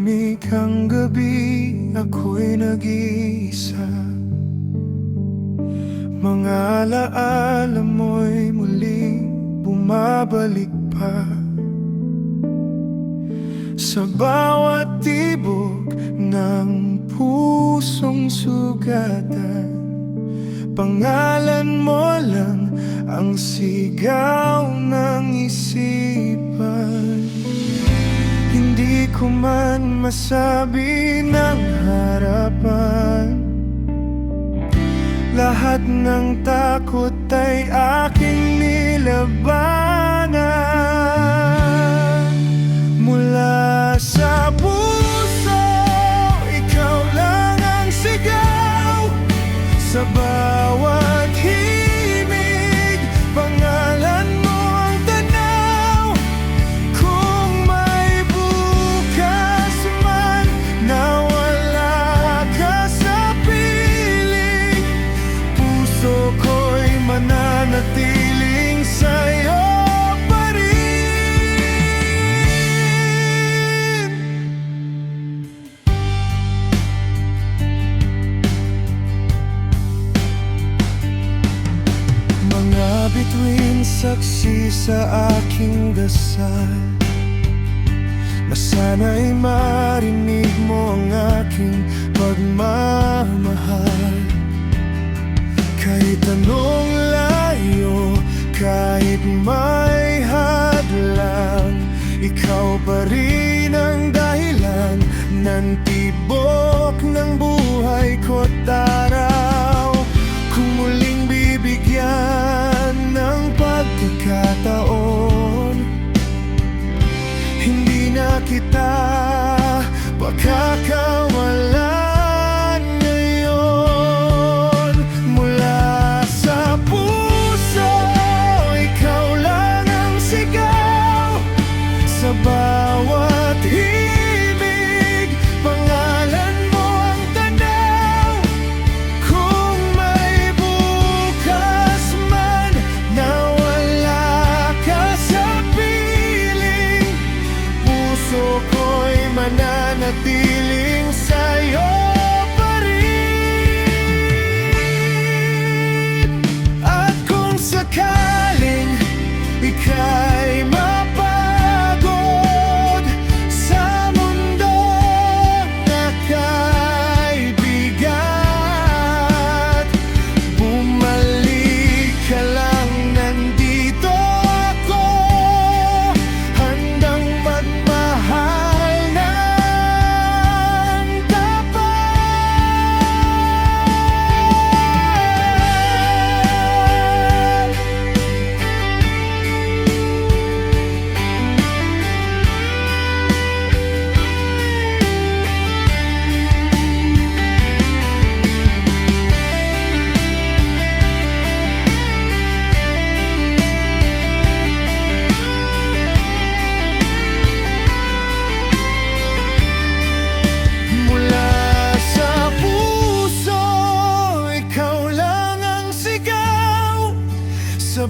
Tahimik ang gabi, ako'y nag-iisa. Mga alaala mo'y muling bumabalik pa. Sa bawat tibok ng pusong sugatan, pangalan mo lang ang sigaw ng isipan. Hindi ko man masabi ng harapan, lahat ng takot ay aking nilabanan. Mula sa puso, ikaw lang ang sigaw. Sa bawat himig, pangalan mo ang tanaw. Kung may bukas man na wala ka sa piling, puso ko'y mananatiling sa'yo pa rin. Mga bituin saksi sa aking dasal, na sana'y marinig mo ang aking pagmamahal. Kahit anong layo, kahit may hadlang, ikaw pa rin ang dahilan ng tibok ng buhay ko't araw. Kung muling bibigyan ng pagkakataon, hindi na kita pakakawalan ngayon. Mula sa puso, ikaw lang ang sigaw. Sa bawat himig, pangalan mo ang tanaw. Kung may bukas man na wala ka sa piling, puso ko'y mananatiling sa'yo pa rin. At kung sakaling ika'y mapagod sa mundo na kaibigan, bumalik ka lang, nandito ako, handang magmahal ng tapat. Mula sa puso, ikaw lang ang sigaw. Sa